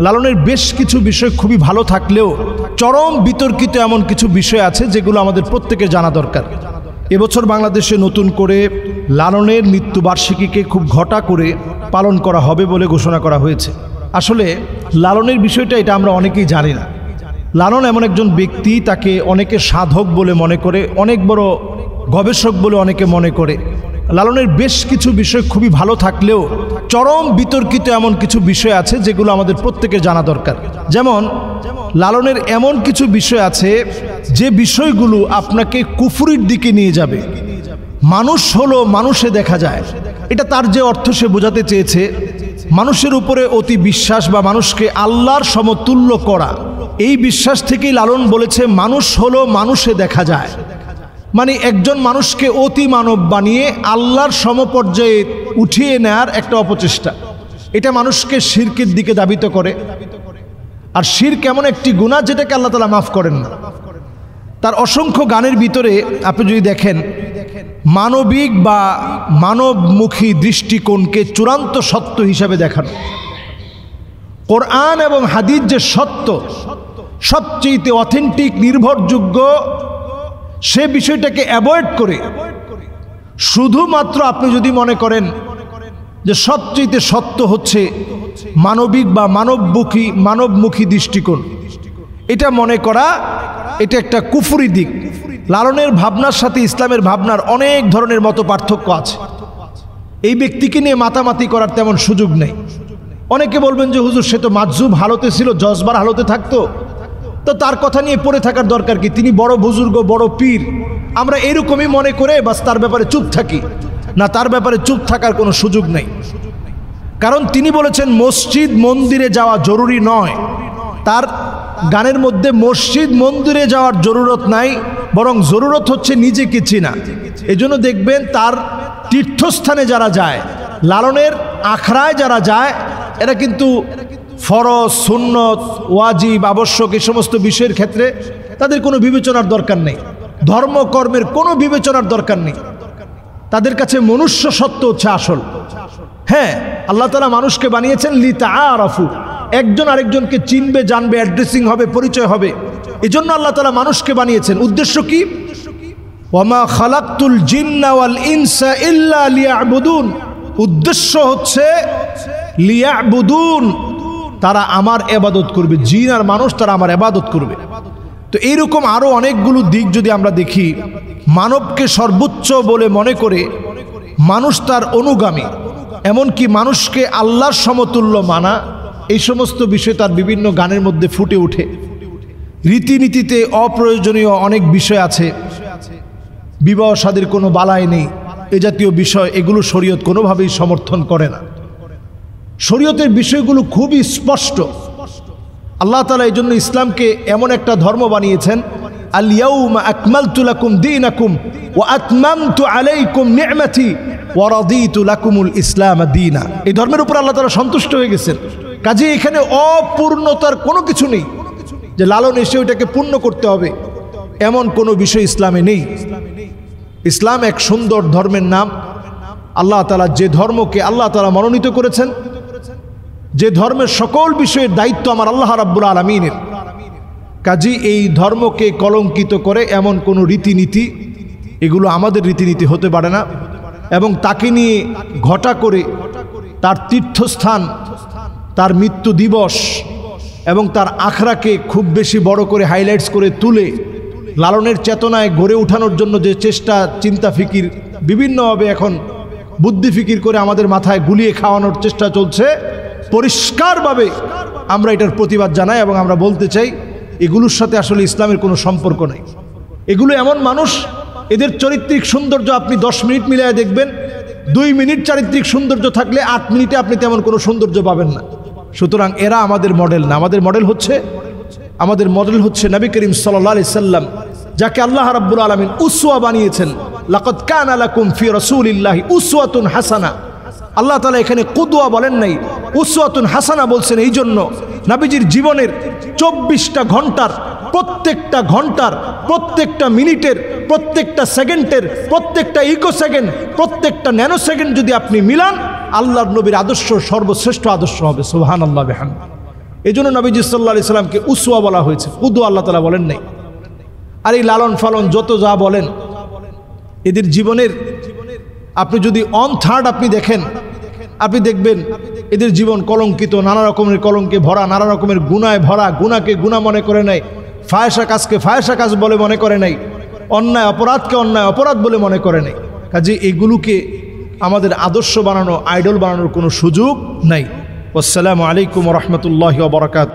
লালনের বেশ কিছু বিষয় খুবই ভালো থাকলেও চরম বিতর্কিত এমন কিছু বিষয় আছে যেগুলো আমাদের প্রত্যেকের জানা দরকার। এবছর বাংলাদেশে নতুন করে লালনের মৃত্যুবার্ষিকীকে খুব ঘটা করে পালন করা হবে বলে ঘোষণা করা হয়েছে। আসলে লালনের বিষয়টা এটা আমরা অনেকেই জানি না। লালন এমন একজন ব্যক্তি, তাকে অনেকে সাধক বলে মনে করে, অনেক বড় গবেষক বলে অনেকে মনে করে। লালনের বেশ কিছু বিষয় খুবই ভালো থাকলেও চরম বিতর্কিত এমন কিছু বিষয় আছে যেগুলো আমাদের প্রত্যেকের জানা দরকার। যেমন লালনের এমন কিছু বিষয় আছে যে বিষয়গুলো আপনাকে কুফরির দিকে নিয়ে যাবে। মানুষ হলো মানুষে দেখা যায়, এটা তার যে অর্থ সে বোঝাতে চেয়েছে। মানুষের উপরে অতি বিশ্বাস বা মানুষকে আল্লাহর সমতুল্য করা, এই বিশ্বাস থেকেই লালন বলেছে মানুষ হলো মানুষে দেখা যায়। মানে একজন মানুষকে অতি মানব বানিয়ে আল্লাহর সমপর্যায়ে উঠিয়ে নেয়ার একটা অপচেষ্টা। এটা মানুষকে শিরকের দিকে ধাবিত করে। আর শিরক এমন একটি গুনাহ যেটাকে আল্লাহ তাআলা মাফ করেন না। তার অসংখ্য গানের ভিতরে আপনি যদি দেখেন, মানবিক বা মানবমুখী দৃষ্টিকোণকে চূড়ান্ত সত্য হিসাবে দেখানো। কোরআন এবং হাদিস যে সত্য, সবচেয়ে অথেন্টিক নির্ভরযোগ্য, সে বিষয়টাকে অ্যাভয়েড করে শুধুমাত্র আপনি যদি মনে করেন যে সবচেয়ে সত্য হচ্ছে মানবিক বা মানবমুখী দৃষ্টিকোণ, এটা মনে করা, এটা একটা কুফরি দিক। লালনের ভাবনার সাথে ইসলামের ভাবনার অনেক ধরনের মত পার্থক্য আছে। এই ব্যক্তিকে নিয়ে মাতামাতি করার তেমন সুযোগ নেই। অনেকে বলবেন যে হুজুর সে তো মাজুব হালতে ছিল, জজবার হালতে থাকতো, তো তার কথা নিয়ে পড়ে থাকার দরকার কি? তিনি বড় বুজুর্গ, বড় পীর, আমরা এরকমই মনে করে বাস তার ব্যাপারে চুপ থাকি না। তার ব্যাপারে চুপ থাকার কোনো সুযোগ নেই। কারণ তিনি বলেছেন মসজিদ মন্দিরে যাওয়া জরুরি নয়। তার গানের মধ্যে মসজিদ মন্দিরে যাওয়ার জরুরত নাই, বরং জরুরত হচ্ছে নিজেকে চেনা। এজন্য দেখবেন তার তীর্থস্থানে যারা যায়, লালনের আখড়ায় যারা যায়, এরা কিন্তু ফরজ, সুন্নত, ওয়াজিব, আবশ্যক এই সমস্ত বিষয়ের ক্ষেত্রে তাদের কোনো বিবেচনার দরকার নেই। ধর্মকর্মের কোনো বিবেচনার দরকার নেই। তাদের কাছে মনুষ্য সত্য হচ্ছে আসল। হ্যাঁ, আল্লাহ তাআলা মানুষকে বানিয়েছেন লিতাআরাফু, একজন আরেকজনকে চিনবে, জানবে, অ্যাড্রেসিং হবে, পরিচয় হবে। এজন্য আল্লাহ তাআলা মানুষকে বানিয়েছেন। উদ্দেশ্য কি? ওয়ামা খালাকতুল জিন্না ওয়াল ইনসা ইল্লা লিয়াবুদুন। উদ্দেশ্য হচ্ছে লিয়াবুদুন, তারা আমার ইবাদত করবে। জিন আর মানুষ তারা আমার ইবাদত করবে। তো এইরকম আরো অনেকগুলো দিক যদি আমরা দেখি, মানবকে সর্বোচ্চ বলে মনে করে মানুষ তার অনুগামী, এমনকি মানুষকে আল্লাহর সমতুল্য মানা, এই সমস্ত বিষয় তার বিভিন্ন গানের মধ্যে ফুটে ওঠে। রীতিনীতিতে অপ্রয়োজনীয় অনেক বিষয় আছে। বিবাহ শাদীর কোনো বালাই নেই, এ জাতীয় বিষয়, এগুলো শরীয়ত কোনোভাবেই সমর্থন করে না। শরীয়তের বিষয়গুলো খুবই স্পষ্ট। আল্লাহ তাআলা এই জন্য ইসলামকে এমন একটা ধর্ম বানিয়েছেন, আল ইয়াউমা আকমালতু লাকুম দীনাকুম ওয়া আতমামতু আলাইকুম নি'মাতি ওয়া রাদিতু লাকুমুল ইসলাম দীনা। এই ধর্মের উপর আল্লাহ তাআলা সন্তুষ্ট হয়ে গেছেন। কাজে এখানে অপূর্ণতার কোনো কিছু নেই যে লালন এসে ওইটাকে পূর্ণ করতে হবে, এমন কোনো বিষয় ইসলামে নেই। ইসলাম এক সুন্দর ধর্মের নাম। আল্লাহ তাআলা যে ধর্মকে আল্লাহ তাআলা মনোনীত করেছেন, যে ধর্মের সকল বিষয়ের দায়িত্ব আমার আল্লাহ রাব্বুল আলামিনের, কাজী এই ধর্মকে কলঙ্কিত করে এমন কোনো রীতিনীতি, এগুলো আমাদের রীতিনীতি হতে পারে না। এবং তাকে নিয়ে ঘটা করে তার তীর্থস্থান, তার মৃত্যু দিবস এবং তার আখড়াকে খুব বেশি বড় করে হাইলাইটস করে তুলে লালনের চেতনায় গড়ে ওঠানোর জন্য যে চেষ্টা, চিন্তা ফিকির বিভিন্নভাবে এখন বুদ্ধি ফিকির করে আমাদের মাথায় গুলিয়ে খাওয়ানোর চেষ্টা চলছে, পরিষ্কারভাবে আমরা এটার প্রতিবাদ জানাই এবং আমরা বলতে চাই এগুলোর সাথে আসলে ইসলামের কোনো সম্পর্ক নেই। এগুলো এমন মানুষ, এদের চারিত্রিক সৌন্দর্য আপনি 10 মিনিট মিলিয়ে দেখবেন, 2 মিনিট চারিত্রিক সৌন্দর্য থাকলে 8 মিনিটে আপনি তেমন কোনো সৌন্দর্য পাবেন না। সুতরাং এরা আমাদের মডেল না। আমাদের মডেল হচ্ছে নবী করিম সাল্লাল্লাহু আলাইহি সাল্লাম, যাকে আল্লাহ রাব্বুল আলামিন উসওয়া বানিয়েছেন। লাকাদ কানা লাকুম ফি রাসূলিল্লাহি উসওয়াতুন হাসানা। আল্লাহ তাআলা এখানে কুদওয়া বলেন নাই, উসওয়াতুন হাসানা বলছেন। এই জন্য নবীজির জীবনের 24টা ঘন্টার, প্রত্যেকটা ঘন্টার, প্রত্যেকটা মিনিটের, প্রত্যেকটা সেকেন্ডের, প্রত্যেকটা ইকো সেকেন্ড, প্রত্যেকটা ন্যানো সেকেন্ড যদি আপনি মিলান, আল্লাহর নবীর আদর্শ সর্বশ্রেষ্ঠ আদর্শ হবে। সুবহানাল্লাহ বিহামদিহি। এই জন্য নবীজি সাল্লাল্লাহু আলাইহি সাল্লামকে উসওয়া বলা হয়েছে, কুদওয়া আল্লাহ তাআলা বলেন নাই। আর এই লালন পালন যত যা বলেন, এদের জীবনের আপনি যদি অন থার্ড আপনি দেখেন, আপনি দেখবেন এদের জীবন কলঙ্কিত, নানা রকমের কলঙ্কে ভরা, নানা রকমের গুনায় ভরা। গুনাহকে গুনাহ মনে করে নাই, ফায়সা কাজকে ফায়সা কাজ বলে মনে করে নাই, অন্যায় অপরাধকে অন্যায় অপরাধ বলে মনে করে নাই। কাজে এগুলোকে আমাদের আদর্শ বানানো, আইডল বানানোর কোনো সুযোগ নাই। আসসালামু আলাইকুম ওয়া রাহমাতুল্লাহি ওয়া বারাকাতুহু।